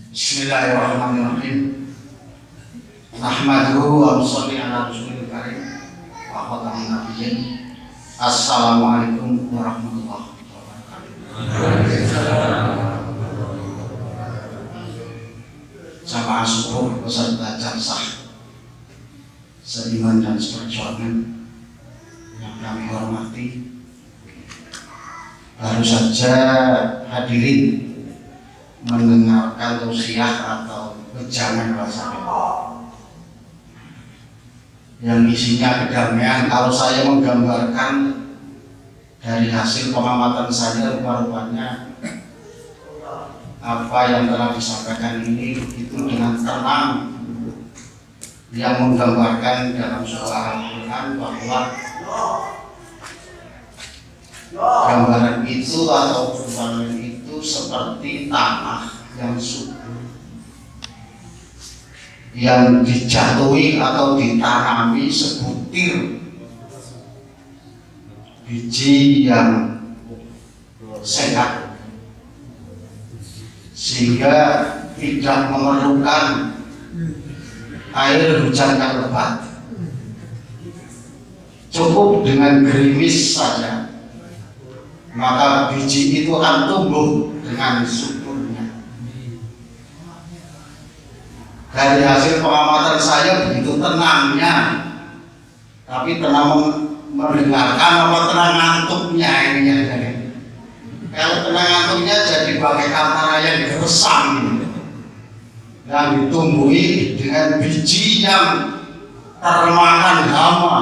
Bismillahirrahmanirrahim. Nahmaduhu wa nusalli ala rasulil karim wa khatamin nabiyyin. Assalamualaikum warahmatullahi wabarakatuh. Jamaah subuh beserta jalsah seiman dan seperjuangan yang kami hormati, baru saja hadirin mendengarkan tausiah atau wejangan bahasa yang isinya kedamaian. Kalau saya menggambarkan dari hasil pengamatan saya, rupa-rupanya apa yang telah disampaikan ini itu dengan tenang, yang menggambarkan dalam surah Al-Quran bahwa gambaran itu atau perubahan itu seperti tanah yang subur, yang dijatuhi atau ditanami sebutir biji yang sehat, sehingga tidak memerlukan air hujan yang lebat, cukup dengan gerimis saja maka biji itu akan tumbuh dengan suburnya. Dari hasil pengamatan saya begitu tenangnya, tapi tenang mendengarkan apa tenang ngantuknya ini ya. Kalau tenang ngantuknya jadi bagaikan tanah yang diresam yang ditumbuhi dengan biji yang termakan hama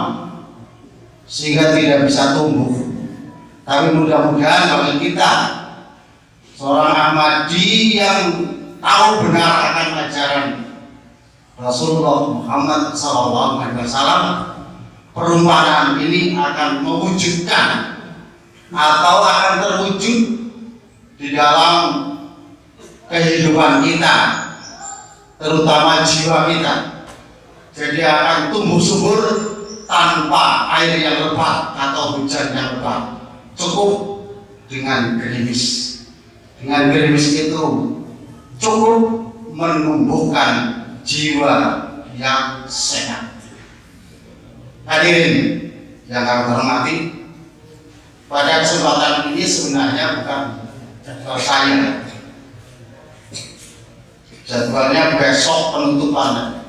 sehingga tidak bisa tumbuh. Tapi mudah-mudahan bagi kita seorang Ahmadi yang tahu benar akan ajaran Rasulullah Muhammad SAW, perumpamaan ini akan mewujudkan atau akan terwujud di dalam kehidupan kita, terutama jiwa kita. Jadi akan tumbuh subur tanpa air yang lebat atau hujan yang lebat, cukup dengan gerimis. Dengan gerimis itu cukup menumbuhkan jiwa yang sehat. Hadirin yang kami hormati, pada kesempatan ini sebenarnya bukan jadwal saya, jadwalnya besok penutupan.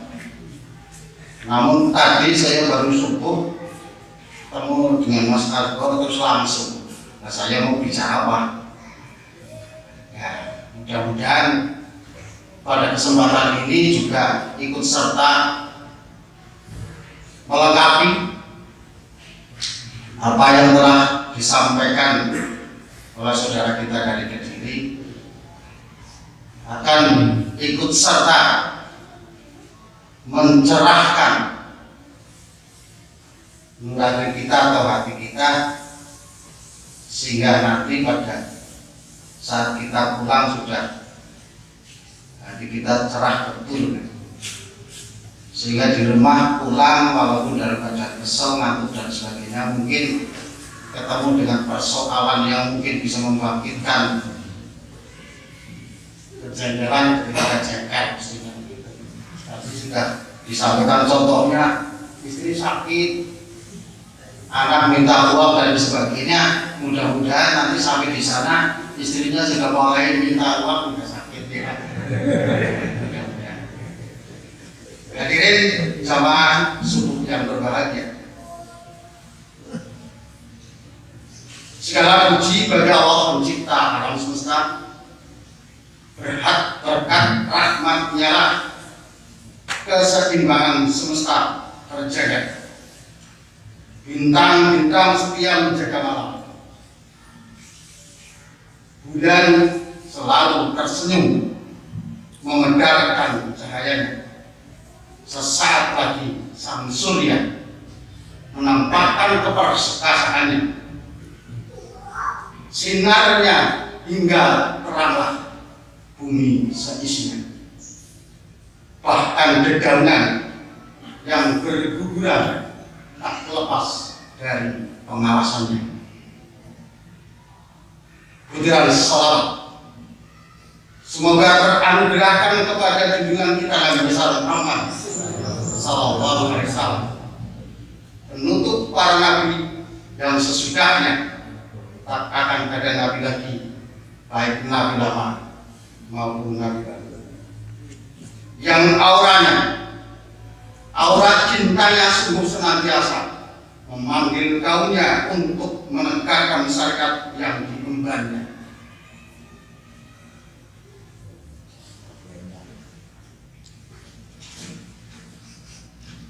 Namun tadi saya baru subuh ketemu dengan Mas Argo terus langsung. Nah, saya mau bicara apa? Ya, mudah-mudahan pada kesempatan ini juga ikut serta melengkapi apa yang telah disampaikan oleh saudara kita dari Kediri, akan ikut serta mencerahkan nurani kita atau hati kita, sehingga nanti pada saat kita pulang sudah hati kita cerah betul, sehingga di rumah pulang walaupun dalam keadaan kesel, ngantuk dan sebagainya, mungkin ketemu dengan persoalan yang mungkin bisa membangkitkan kejengkelan ketika jengkel, tapi sudah disampaikan contohnya istri sakit, anak minta uang dan sebagainya. Mudah-mudahan nanti sampai di sana istrinya sudah mulai minta uang, sudah sakit ya. Hadirin jamaah subuh yang berbahagia, segala puji bagi Allah pencipta alam semesta. Berkat rahmat-Nya lah keseimbangan semesta terjaga. Bintang-bintang setia menjaga malam. Bulan selalu tersenyum memedarkan cahayanya. Sesaat lagi sang surya menampakkan keperkasaannya. Sinarnya hingga teranglah bumi seisinya. Bahkan dedaunan yang berguguran tak lepas dari pengawasannya. Butiran salawat Semoga teranugerahkan kepada junjungan kita Nabi besar Muhammad sallallahu alaihi wasallam, penutup para nabi yang sesudahnya tak akan ada nabi lagi, baik nabi lama maupun nabi baru, yang aura cintanya sungguh senantiasa memanggil kaumnya untuk menegakkan syariat yang diembannya.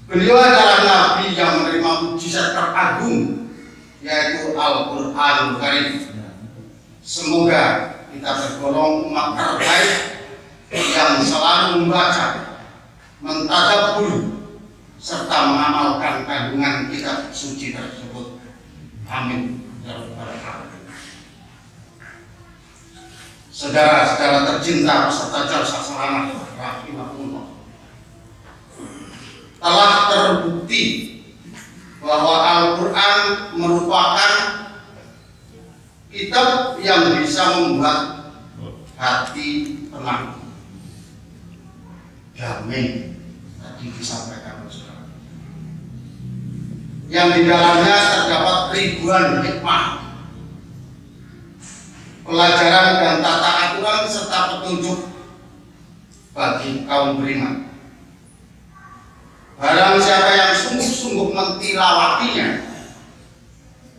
Beliau adalah nabi yang menerima mujizat teragung, yaitu Al-Qur'anul Karim. Semoga kita tergolong umat terbaik yang selalu membaca, mentadabbur, serta mengamalkan kandungan kitab suci tersebut. Amin. Saudara-saudara tercinta peserta jalsa selama rahimahullah, telah terbukti bahwa Al-Quran merupakan kitab yang bisa membuat hati tenang, damai, tadi disampaikan saudara, yang di dalamnya terdapat ribuan hikmah, pelajaran dan tata aturan serta petunjuk bagi kaum beriman. Barang siapa yang sungguh-sungguh mentilawatinya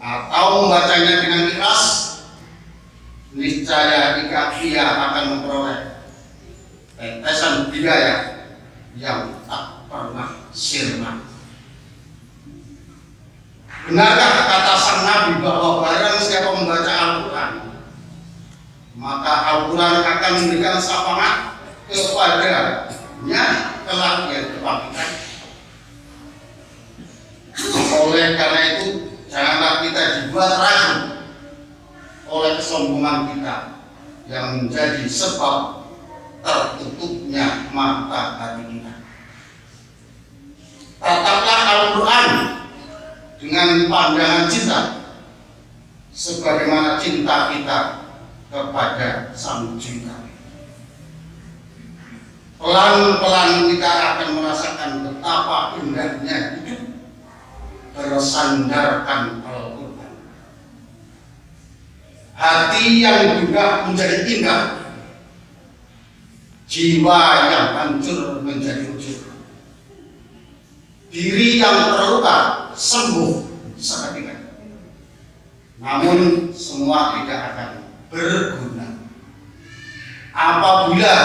atau membacanya dengan ikhlas, niscaya ia akan memperoleh tetesan hidayah yang tak pernah sirna. Benarkah kata sang Nabi bahwa barang siapa membaca Al-Quran, maka Al-Quran akan memberikan syafaat kepadanya kelak yang kebangkitan? Oleh karena itu, janganlah kita dibuat ragu oleh kesombongan kita yang menjadi sebab tertutupnya mata hati kita. Tataplah Al-Quran dengan pandangan cinta, sebagaimana cinta kita kepada Sang Pencipta. Pelan-pelan kita akan merasakan betapa indahnya hidup bersandarkan Al-Quran. Hati yang juga menjadi indah, jiwa yang hancur menjadi ujur, diri yang terluka sembuh seketika. Namun semua tidak akan berguna apabila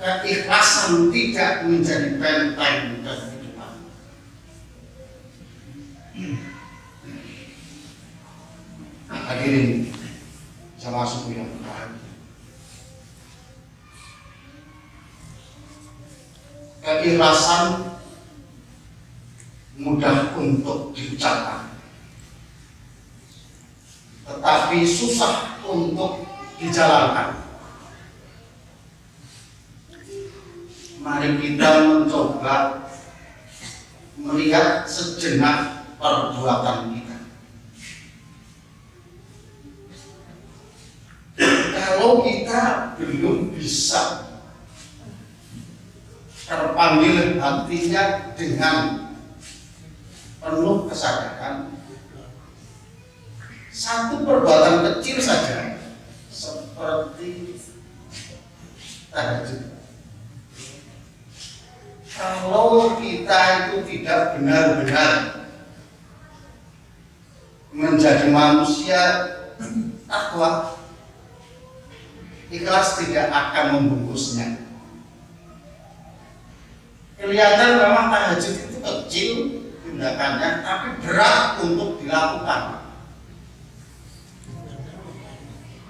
keikhlasan tidak menjadi benteng kehidupan. Hadirin jamaah subuh yang berbahagia, keikhlasan mudah untuk diucapkan, tetapi susah untuk dijalankan. Mari kita mencoba melihat sejenak perbuatan kita. Kalau kita belum bisa terpanggil hatinya dengan penuh kesadaran, satu perbuatan kecil saja seperti tahajud, kalau kita itu tidak benar-benar menjadi manusia takwa, ikhlas tidak akan membungkusnya. Kelihatan memang tahajud itu kecil tindakannya, tapi berat untuk dilakukan.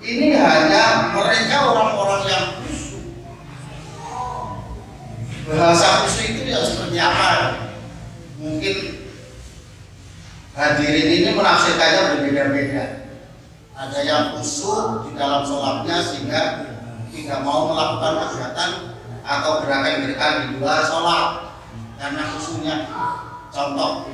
Ini hanya mereka orang-orang yang khusyuk. Bahasa khusyuk itu ya seperti apa? Mungkin hadirin ini menafsirkannya berbeda-beda. Ada yang khusyuk di dalam sholatnya sehingga tidak mau melakukan kegiatan atau gerakan-gerakan di luar sholat karena khusyuknya. Contoh,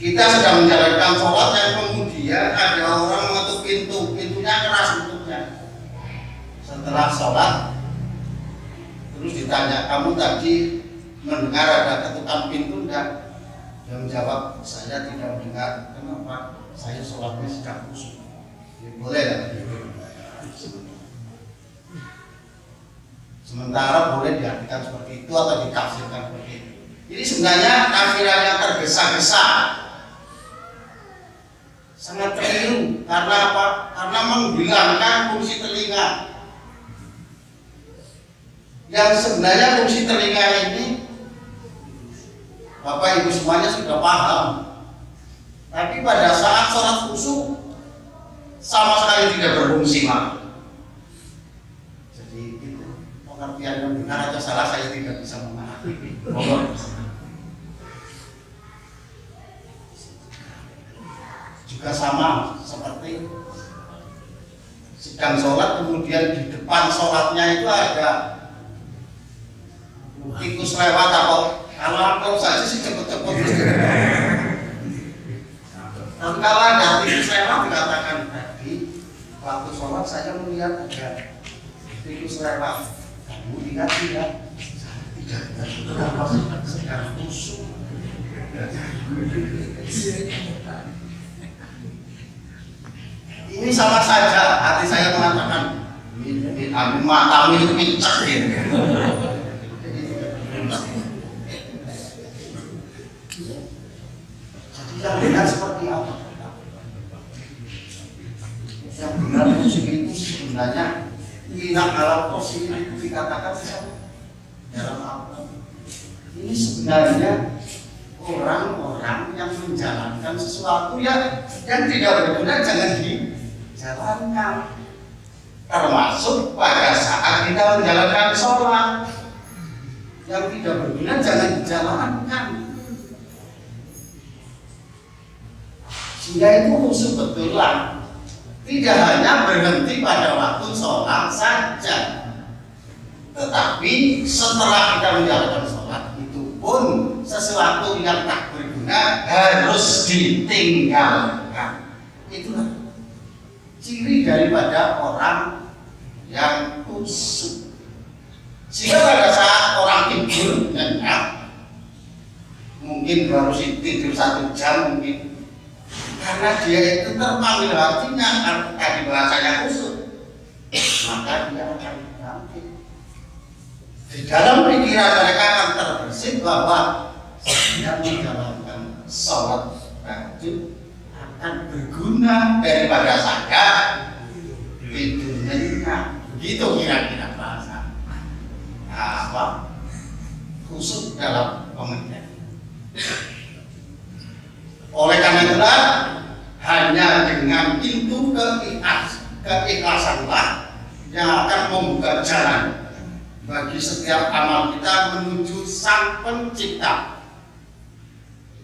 kita sedang menjalankan sholat dan kemudian ada orang setelah sholat terus ditanya, kamu tadi mendengar ada ketukan pintu enggak? Dia menjawab, saya tidak mendengar. Kenapa? Saya sholatnya sedang khusyuk. Boleh enggak? Sementara boleh diartikan seperti itu atau ditafsirkan seperti itu. Jadi sebenarnya takbirannya tergesa-gesa, sangat keliru. Karena apa? Karena menghilangkan fungsi telinga. Yang sebenarnya fungsi telinga ini Bapak Ibu semuanya sudah paham. Tapi pada saat sholat khusyuk sama sekali tidak berfungsi, Pak. Jadi itu pengertian yang benar atau salah saya tidak bisa memahami. Juga sama seperti sedang sholat kemudian di depan sholatnya itu ada tikus lewat atau kalau saja sih cepet-cepet. Dan kalau ada tikus lewat dikatakan tadi waktu sholat saya melihat ada tikus lewat. Kamu lihat tidak? Tidak sedang khusyuk. Ini sama saja, hati saya mengatakan matamu itu pincak gitu. Jadi yang benar seperti apa? Yang benar musik itu sebenarnya inak alam posisi itu dikatakan dalam apa? Ini sebenarnya orang-orang yang menjalankan sesuatu yang tidak berguna jangan dijalankan. Termasuk pada saat kita menjalankan sholat yang tidak berguna jangan dijalankan. Sehingga itu khusyuk betulan. Tidak hanya berhenti pada waktu sholat saja, tetapi setelah kita menjalankan sholat itu pun sesuatu yang tak berguna harus ditinggalkan. Itulah ciri daripada orang yang khusyuk. Sehingga pada saat orang tidur nyenyak, mungkin baru tidur 1 jam mungkin, karena dia itu terpanggil hatinya tadi bahasanya khusyuk, maka dia akan bangkit. Di dalam pikiran mereka akan terbersih bahwa saya menjalankan sholat wajib akan berguna daripada saya tidur nyenyak. Begitu kira-kira bahasa apa khusyuk dalam pengertian. Oleh karena itulah hanya dengan pintu keikhlasanlah yang akan membuka jalan bagi setiap amal kita menuju Sang Pencipta.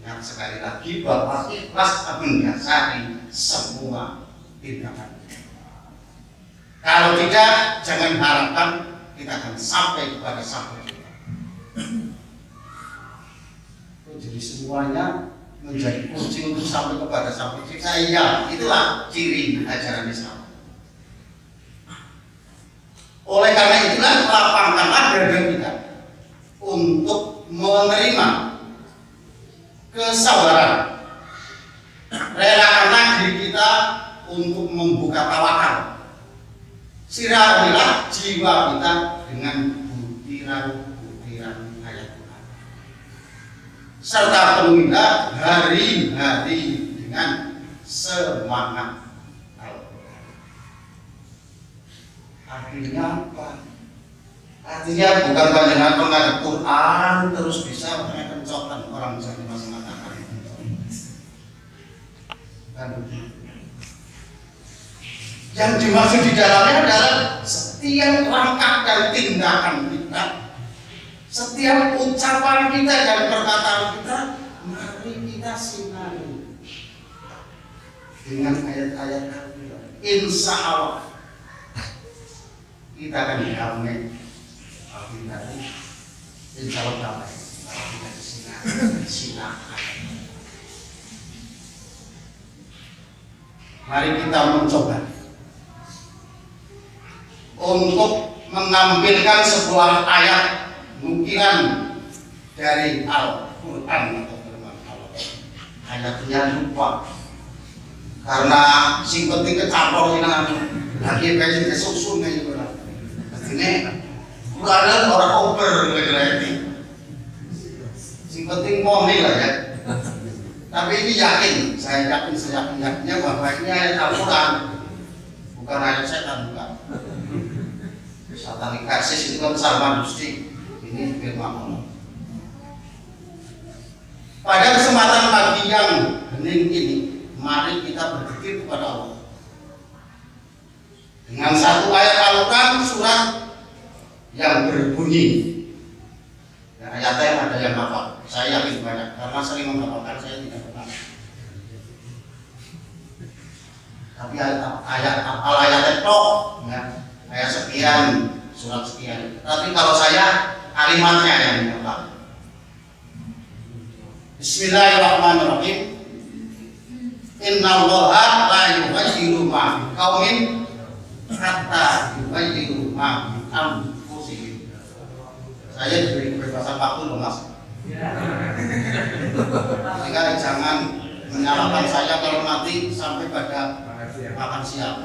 Ingat sekali lagi bahwa ikhlas mendasari semua tindakan. Kalau tidak, jangan harapkan kita akan sampai kepada Sang Pencipta. Jadi semuanya menjadi kunci untuk sampai kepada Sang Pencipta. Iya, itulah ciri ajaran Islam. Oleh karena itulah lapangkanlah dada kita untuk menerima kesabaran. Relakanlah diri kita untuk membuka tawakal. Sirahilah jiwa kita dengan butiran-butiran ayat Tuhan. Serta penuhilah hari-hari dengan semangat. Artinya apa? Artinya bukan panjenengan mengajar Quran terus bisa mengencokan orang Jawa masih mengatakan itu. Yang dimaksud di dalamnya adalah setiap langkah dan tindakan kita, setiap ucapan kita dan perkataan kita, mari kita sinari dengan ayat-ayat Al-Quran. Insya Allah kita akan damai. Insya Allah damai. Kita silakan. Mari kita mencoba. untuk menampilkan sebuah ayat nukilan dari Al-Quran atau firman Allah. Ayatnya lupa karena sing penting kecampur ini lagi pengen kesusun aja berarti. Ini Quran orang over berarti. Sing penting mobil lah ya. Tapi ini yakin, saya yakinnya bahwa ini ayat Al-Quran, bukan ayat setan, bukan. Satanik Axis itu kan Salman Rushdie, ini firman Allah. Pada kesempatan pagi yang hening ini, mari kita berzikir kepada Allah dengan satu ayat Al-Quran surat yang berbunyi. Ya, ayatnya ada yang hafal, saya yakin banyak karena sering menghafalkan, saya tidak pernah. Tapi ayat itu, ya, ayat sekian, surat sekian. Tapi kalau saya kalimatnya yang hafal. Bismillahirrahmanirrahim. Innallaha la yughayyiru ma biqaumin hatta yughayyiru ma bi anfusihim. Saya diberi kebebasan waktu loh Mas. Sehingga jangan menyalahkan saya kalau nanti sampai pada makan siang.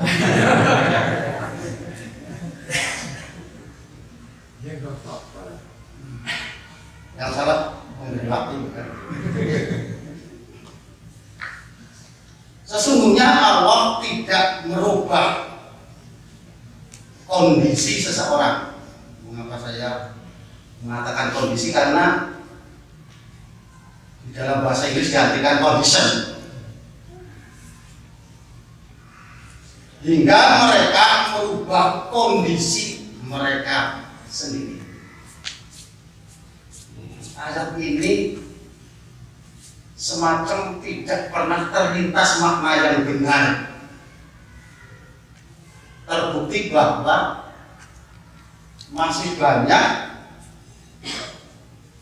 Yang salah memberi waktu bukan. Sesungguhnya Allah tidak merubah kondisi seseorang. Mengapa saya mengatakan kondisi? Karena di dalam bahasa Inggris diartikan condition. Hingga mereka merubah kondisi mereka sendiri. Ayat ini semacam tidak pernah terlintas makna yang benar. Terbukti bahwa masih banyak,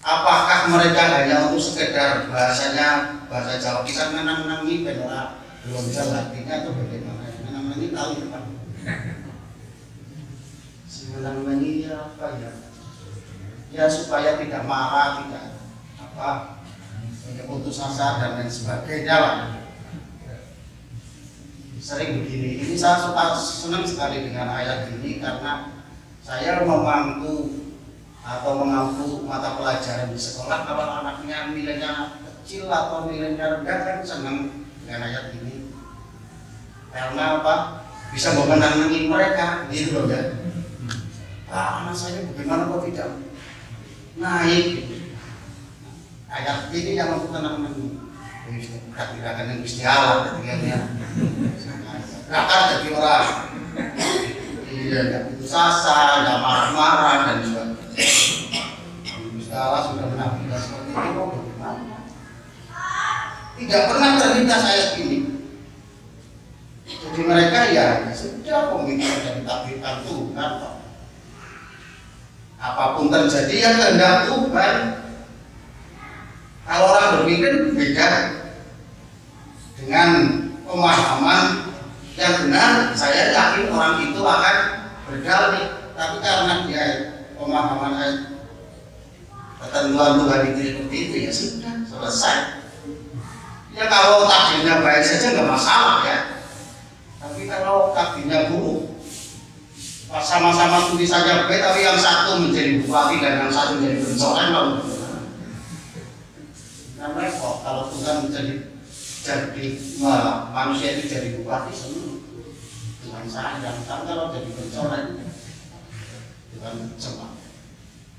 apakah mereka hanya untuk sekedar bahasanya bahasa Jawa kita menang-menangi benar belum bisa artinya atau bagaimana? Menang-menangi tahu ya Pak? Menang-menangi apa ya? Ya supaya tidak marah, tidak apa, putus asa dan lain sebagainya lah. Sering begini. Ini saya suka senang sekali dengan ayat ini karena saya memangku atau mengampu mata pelajaran di sekolah. Kalau anaknya nilainya kecil atau nilainya rendah kan senang dengan ayat ini. Karena apa? Bisa memenangi mereka, gitu loh ya. Anak saya bagaimana kok tidak naik? Ayat ini yang mampu tenang-tenang. Gerakan yang Gusti Allah ketika gerakan jadi orang. Iya, tidak putus asa, tidak marah-marah dan sebagainya. Gusti Allah sudah menampilkan seperti itu. Tidak pernah terlintas ayat ini. Jadi mereka ya sudah pemikiran dan takdirkan Tuhan. Apapun terjadi ya kehendak Tuhan. Kalau orang berpikir beda dengan pemahaman yang benar, saya yakin orang itu akan berdalih. Tapi karena dia pemahaman ketentuan Tuhan itu seperti itu, ya sudah selesai. Ya kalau takdirnya baik saja nggak masalah ya. Tapi kalau takdirnya buruk, sama-sama tulisannya baik, tapi yang satu menjadi bupati dan yang satu menjadi pencoran, lalu repot. Kalau Tuhan jadi manusia itu jadi bupati semua Tuhan sayang. Kalau jadi pencoran Tuhan cepat.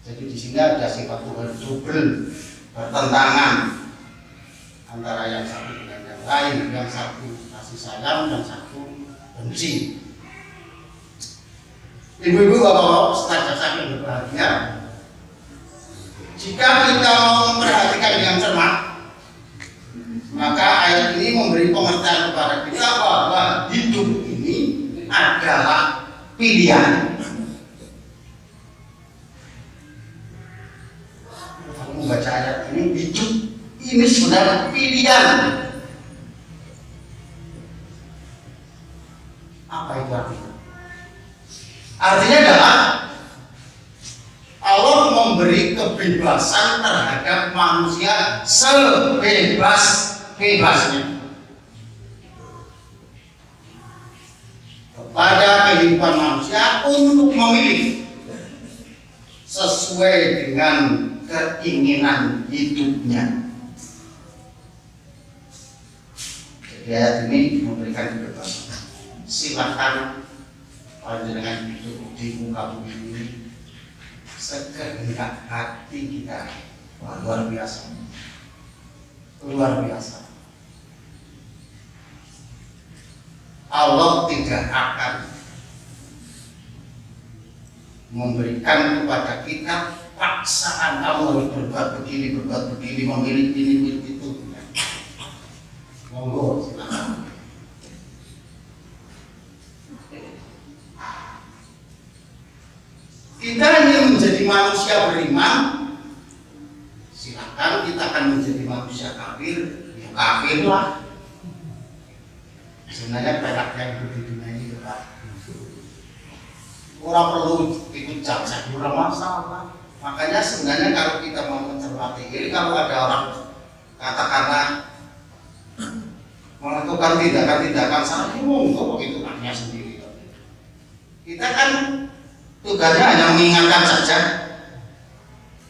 Jadi di sini ada sifat Tuhan double, bertentangan antara yang satu dengan yang lain. Yang satu kasih sayang, yang satu benci. Ibu-ibu, bapak-bapak, peserta yang berbahagia, jika kita mau memperhatikan dengan cermat, maka ayat ini memberi pengertian kepada kita bahwa hidup ini adalah pilihan. Kalau membaca ayat ini, hidup ini sudah pilihan. Apa itu artinya? Artinya adalah Allah memberi kebebasan terhadap manusia sebebas-bebasnya kepada kehidupan manusia untuk memilih sesuai dengan keinginan hidupnya. Jadi ayat ini memberikan kebebasan. Silakan panjenengan hidup di muka bumi ini sekehendak hati kita. Wah, luar biasa, luar biasa. Allah tidak akan memberikan kepada kita paksaan kamu harus berbuat begini, memilih ini, itu. Monggo, silakan. Kita ingin menjadi manusia beriman, silakan. Kita akan menjadi manusia kafir, ya kafir lah. Sebenarnya banyak yang hidup di dunia ini Pak. Orang perlu ikut jajak, kurang masalah. Makanya sebenarnya kalau kita mau mencermati ini, kalau ada orang katakanlah melakukan tindakan-tindakan salah, monggo itu haknya sendiri. Kita kan tugasnya hanya mengingatkan saja.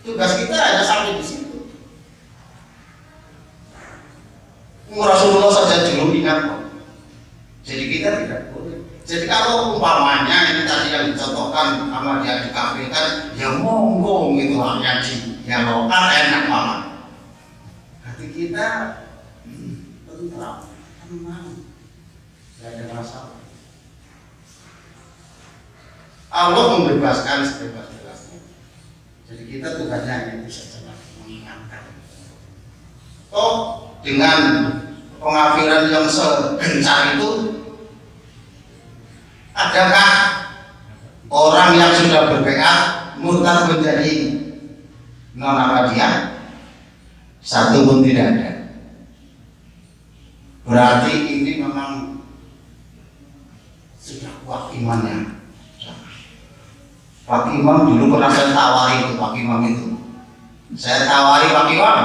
Tugas kita hanya sampai di situ. Rasulullah saja dulu ingat kok. Jadi kita tidak boleh. Jadi kalau umpamanya ini tadi yang dicontohkan sama dia dikafirkan, ya monggo gitu haknya sih. Ya lokal enak banget. Hati kita tentram, tenang, tidak ada masalah. Allah membebaskan sebebas-bebasnya. Jadi kita tugasnya hanya bisa mengingatkan. Oh, dengan pengafiran yang segencar itu, adakah orang yang sudah berbaiat murtad menjadi non-Ahmadiyah? Satu pun tidak ada. Berarti ini memang sudah kuat imannya. Pak Imam dulu pernah saya tawari itu, Pak Imam itu. Saya tawari Pak Imam,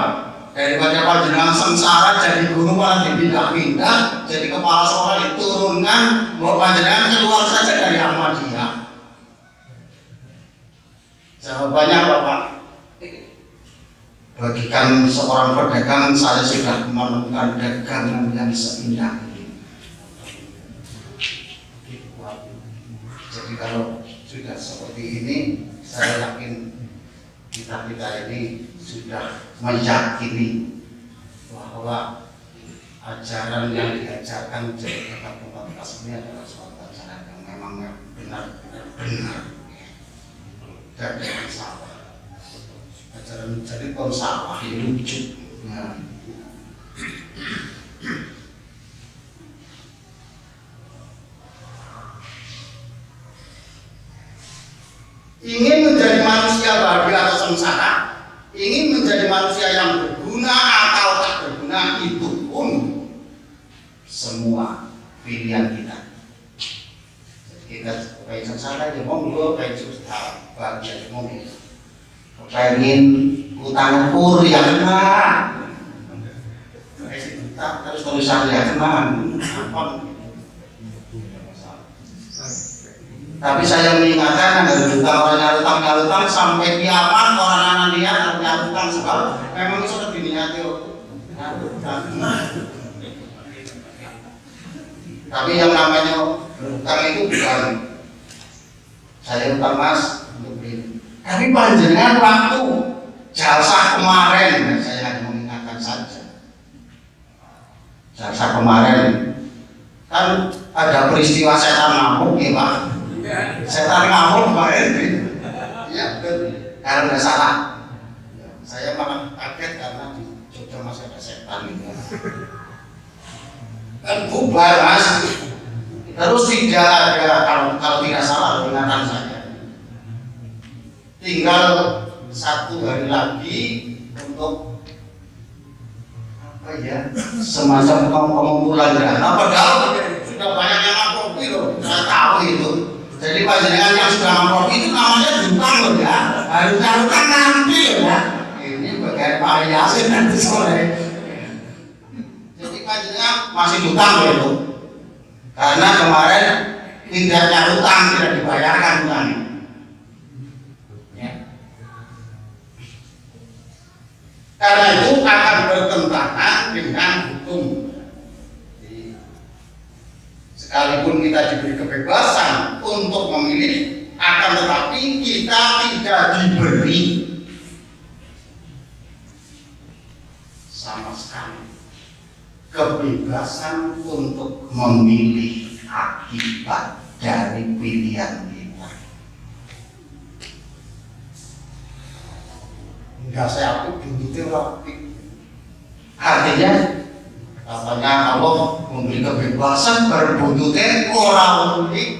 daripada panjenengan sengsara jadi guru malah dipindah-pindah, jadi kepala sekolah diturunkan, bahwa panjenengan keluar saja dari Ahmadiyah. Jawabannya apa Pak? Bagikan seorang pedagang, saya sudah menemukan dagangan yang seindah ini. Jadi kalau sudah seperti ini, saya yakin kita ini sudah meyakini bahwa ajaran yang diajarkan dari tempat-tempat ini adalah suatu ajaran yang memang benar-benar dan tidak salah. Ajaran jadi konsawah yang lucu. Ingin menjadi manusia bahagia atau sengsara, ingin menjadi manusia yang berguna atau tak berguna, itu pun semua pilihan kita. Jadi kita pengen sengsara ya monggo, pengen susah bahagia ya monggo, pengen utang kur ya kena, pengen utang terus terusan ya kena, tapi saya mengingatkan agar kita orang nyarutang sampai kiamat orang anak dia nyarutang sebab memang itu sudah diniati tapi yang namanya berutang itu bukan saya utang mas untuk ini, tapi panjenengan waktu jasa kemarin, saya hanya mengingatkan saja. Jasa kemarin kan ada peristiwa setan ngamuk ya Pak. Setan ngamuk Pak Edi. Ya betul. Kalau tidak salah. Saya malah kaget karena di Jogja masih ada setan gitu. Kan bubar mas. Terus tidak ada kalau tidak salah ingatan saya. Tinggal 1 hari lagi untuk apa ya? Semacam pengumpulan dana. Padahal sudah banyak yang ngapropi loh. Saya tahu itu. Jadi Jadi panjenengan yang sudah mampu itu namanya hutang loh ya. Harusnya hutang nanti loh ya. Ini bagian Pak Yasin nanti sore. Jadi panjenengan masih hutang loh itu. Karena kemarin tidaknya hutang tidak dibayarkan hutangnya. Ya. Karena itu akan bertentangan dengan hukum. Sekalipun kita diberi kebebasan untuk memilih, akan tetapi kita tidak diberi sama sekali kebebasan untuk memilih akibat dari pilihan kita. Enggak saya begitu rapi. Artinya katanya Allah memberi kebebasan berbuntutnya orang unik.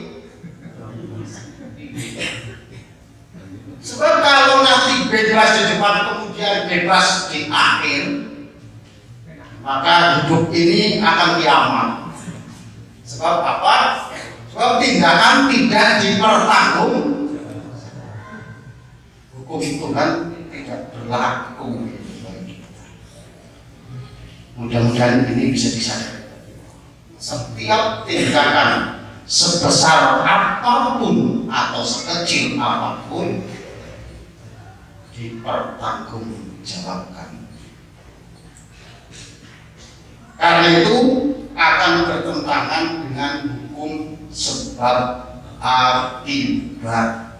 Sebab kalau nanti bebas di depan kemudian bebas di akhir, maka hidup ini akan kiamat. Sebab apa? Sebab tindakan tidak dipertanggung. Hukum Tuhan tidak berlaku. Mudah-mudahan ini bisa disadari. Setiap tindakan sebesar apapun atau sekecil apapun dipertanggungjawabkan. Karena itu akan bertentangan dengan hukum sebab akibat.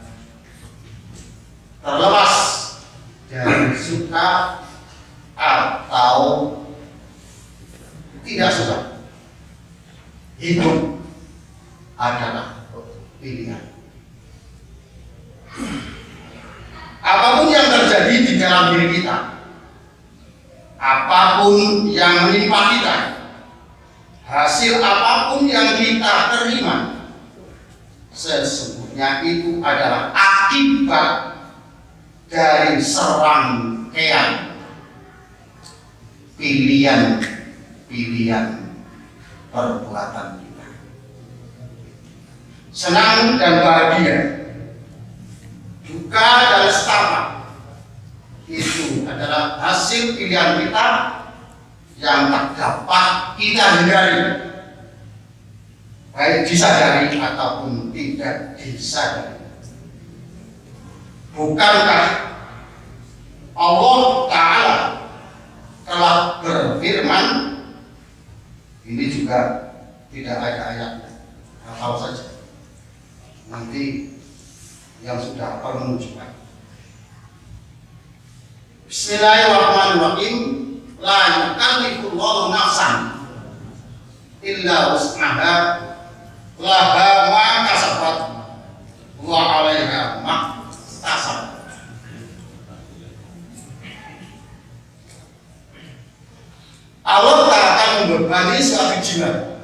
Terlepas dari suka atau tidak suka, hidup adalah pilihan. Apapun yang terjadi di dalam diri kita, apapun yang menimpa kita, hasil apapun yang kita terima, sesungguhnya itu adalah akibat dari serangkaian pilihan perbuatan kita. Senang dan bahagia, duka dan setapak, itu adalah hasil pilihan kita yang tak dapat kita hindari, baik disadari ataupun tidak disadari. Bukankah Allah Ta'ala telah berfirman, ini juga tidak ada ayatnya, hafal saja. Nanti yang sudah hafal menunjukkan. Bismillahirrahmanirrahim. La yukallifullahu nafsan illa wus'aha, laha ma kasabat wa 'alaiha ma iktasabat. Allah tak akan membebani suatu jiwa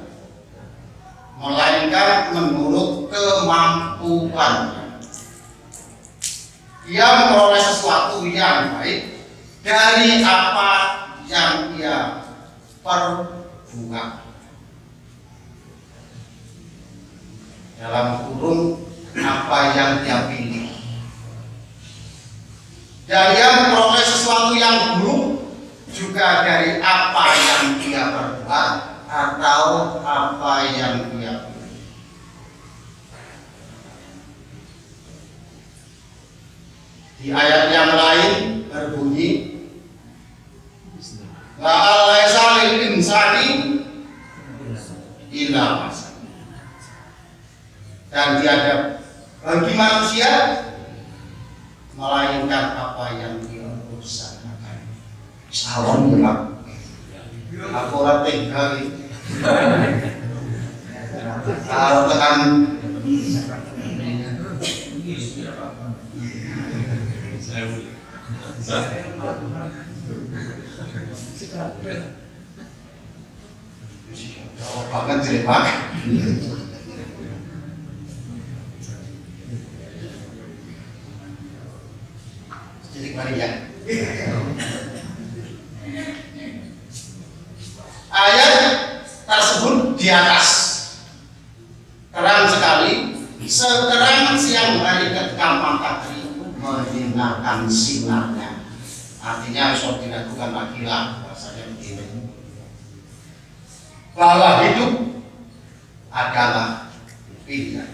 melainkan menurut kemampuannya. Dia memperoleh sesuatu yang baik dari apa yang ia perbuat. Dalam kurung apa yang dia pilih. Dan dia memperoleh sesuatu yang buruk juga dari apa yang dia perbuat atau apa yang dia pilih. Di ayat yang lain berbunyi, la'alaisa lil insani illa ma sa'a. Dan tiada bagi manusia melainkan apa yang dia usahakan. Sawan gelap. Aku ora tega iki. Kalau tekan bahkan jelek. Jadi mari ya. Ayat tersebut di atas terang sekali, seterang lah bahasanya begini. Bahwa hidup adalah pilihan.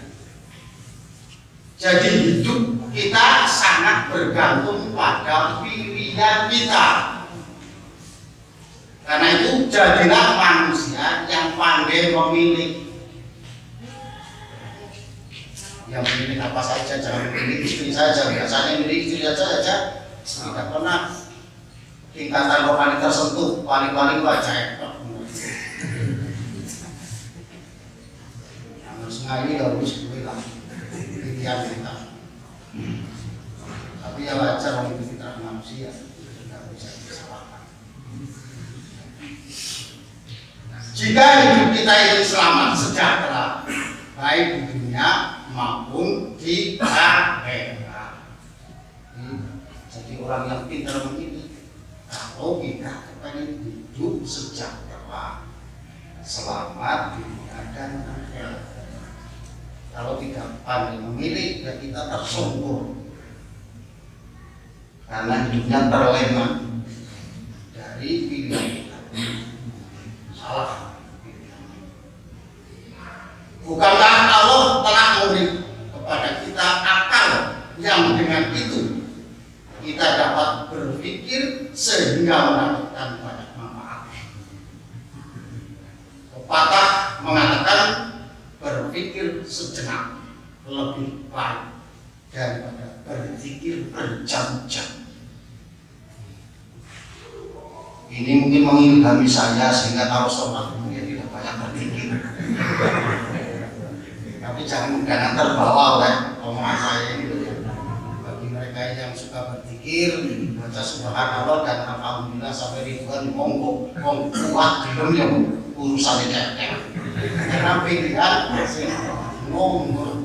Jadi hidup kita sangat bergantung pada pilihan kita. Karena itu jadilah manusia yang pandai memilih. Yang memilih apa saja, jangan memilih istri saja. Biasanya memilih istri saja tidak pernah tingkatan rohani tersentuh, paling-paling baca. Harus ngaji harus bilang pilihan kita. Tapi ya wajar orang itu fitrah manusia, tidak bisa disalahkan. Jika hidup kita ini selamat sejahtera, baik di dunia maupun di akhirat. Jadi orang yang pintar memilih, kalau kita pengen hidup sejahtera, selamat di dunia dan akhirat. Kalau tidak pandai memilih, ya kita tersungkur karena hidupnya terlena dari pilihan kita. Salah. Bukankah Allah telah memberi kepada kita akal yang dengan itu kita dapat berpikir sehingga mendapatkan banyak manfaat. Pepatah mengatakan berpikir sejenak lebih baik daripada berpikir berjam-jam. Ini mungkin mengilhami saya sehingga kalau sholat mungkin tidak banyak berpikir. Tapi jangan terbawa oleh omongan saya itu ya. Bagi mereka yang suka berpikir, baca subhanallah dan alhamdulillah sampai ribuan monggo kuat belum yang urusan itu. Karena pilihan masih ngomong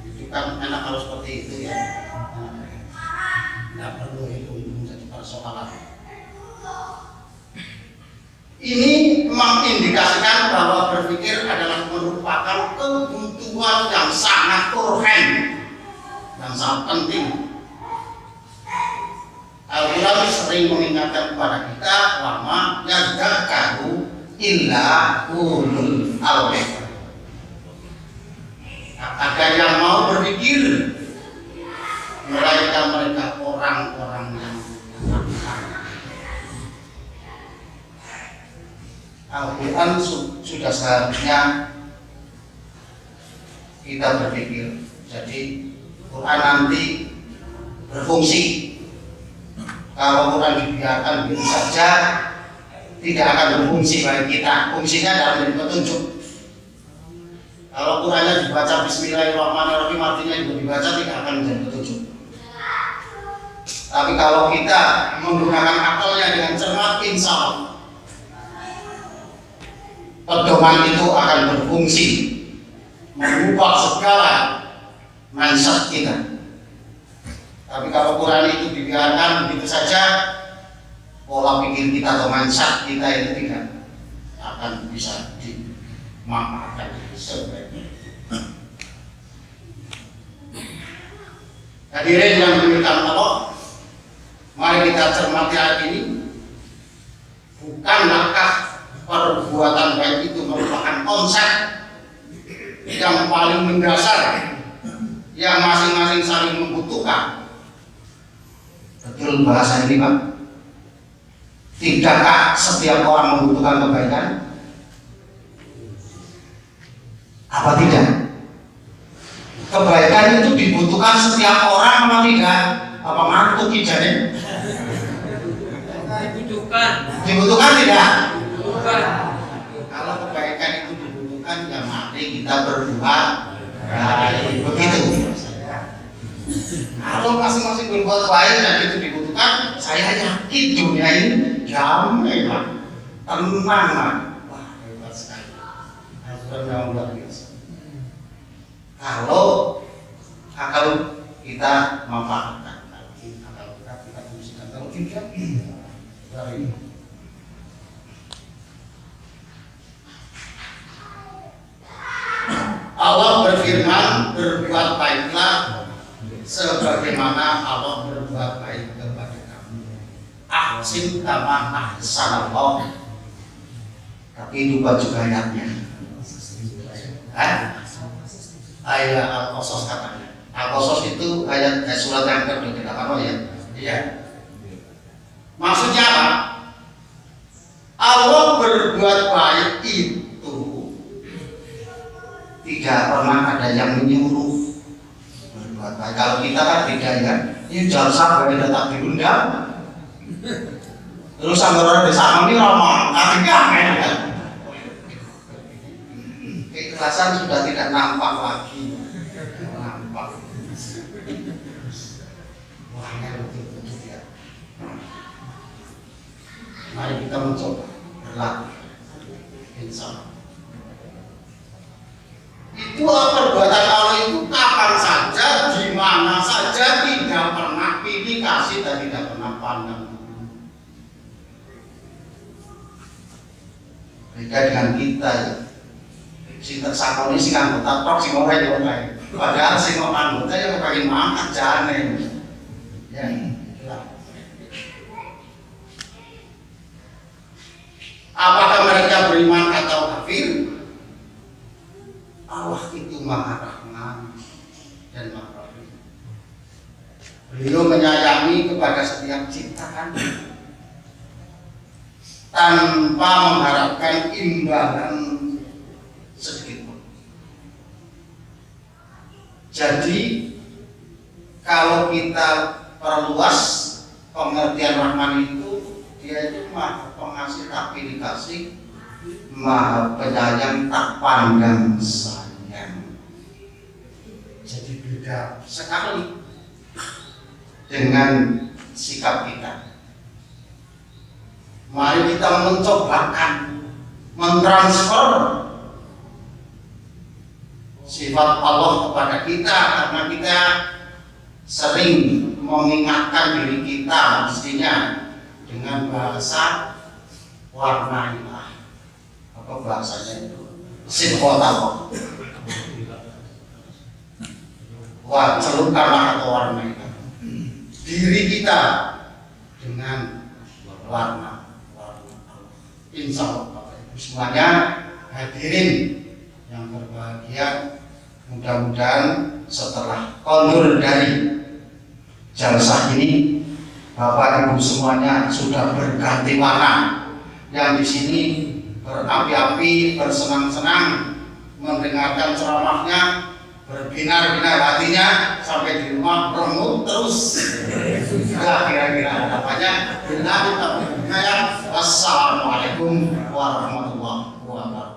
itu kan enak kalau seperti itu ya. Tidak perlu itu menjadi persoalan. Ini mengindikasikan bahwa berpikir adalah merupakan kebutuhan yang sangat urgen, yang sangat penting. Al-Quran sering mengingatkan kepada kita lama yadzakkaru illa ulul albab. Ada yang mau berpikir, mereka orang-orang yang Al-Quran sudah seharusnya kita berpikir. Jadi Quran nanti berfungsi. Kalau Quran dibiarkan begitu saja, tidak akan berfungsi bagi kita. Fungsinya adalah menjadi petunjuk. Kalau Qurannya dibaca Bismillahirrahmanirrahim, artinya juga dibaca tidak akan menjadi petunjuk. Tapi kalau kita menggunakan akalnya dengan cermat, insya Allah pedoman itu akan berfungsi mengubah segala mindset kita. Tapi kalau Quran itu dibiarkan begitu saja, pola pikir kita atau mindset kita itu tidak akan bisa dimanfaatkan sebaiknya. Hadirin yang dimuliakan Allah, mari kita cermati ayat ini. Bukankah perbuatan baik itu merupakan konsep yang paling mendasar yang masing-masing saling membutuhkan? Betul bahasa ini Pak? Tidakkah setiap orang membutuhkan kebaikan? Apa tidak? Kebaikan itu dibutuhkan setiap orang atau tidak? Apa mantuk kijane? Dibutuhkan tidak? Kalau kebaikan itu dibutuhkan, ya mari kita berbuat baik. Begitu. Kalau masing-masing berbuat baik dan itu dibutuhkan, saya yakin dunia ini damai Pak, tenang Pak. Wah hebat sekali. Al-Quran yang luar biasa. Kalau kita manfaatkan, kalau kita fungsikan, kalau tidak, dari Allah berfirman, berbuat baiklah sebagaimana Allah berbuat baik kepada kamu. ahsin kama ahsanallah. Tapi lupa juga ayatnya. Ayat Al-Qasas katanya. Al-Qasas itu ayat surat yang ke-28 ya. Iya. Maksudnya apa? Allah berbuat baik itu tidak pernah ada yang menyuruh berbuat baik. Kalau kita kan beda ya. Ini jangan sampai tetap diundang. Terus anggaran desa ini ramah, artinya ya. Keikhlasan sudah tidak nampak lagi. Nampak. Wah, betul-betul ya. Mari kita mencoba berlatih. Insya itu perbuatan Allah itu kapan saja, di mana saja, tidak pernah pilih kasih dan tidak pernah pandang. Beda dengan kita ya. Si tersangka ini si anggota tok si orang yang lain. Padahal si anggota yang pengen makan jane. Ya. Apakah mereka beriman atau kafir? Allah itu Maha Rahman dan Maha Rahim. Beliau menyayangi kepada setiap ciptaan tanpa mengharapkan imbalan sedikit pun. Jadi kalau kita perluas pengertian Rahman itu, dia itu Maha Pengasih tak pilih kasih, Maha Penyayang tak pandang sayang. Jadi beda sekali dengan sikap kita. Mari kita mencobakan mentransfer sifat Allah kepada kita, karena kita sering mengingatkan diri kita mestinya dengan bahasa warnailah. Apa bahasanya itu? Sifat Allah. Wah, celupkanlah atau warnailah diri kita dengan warna Allah. Insya Allah semuanya hadirin yang berbahagia, mudah-mudahan setelah kondur dari jalsah ini Bapak Ibu semuanya sudah berganti warna. Yang di sini berapi-api, bersenang-senang mendengarkan ceramahnya, berbinar-binar hatinya, sampai di rumah beremut terus. Sudah kira-kira harapannya. Wassalamualaikum warahmatullahi wabarakatuh.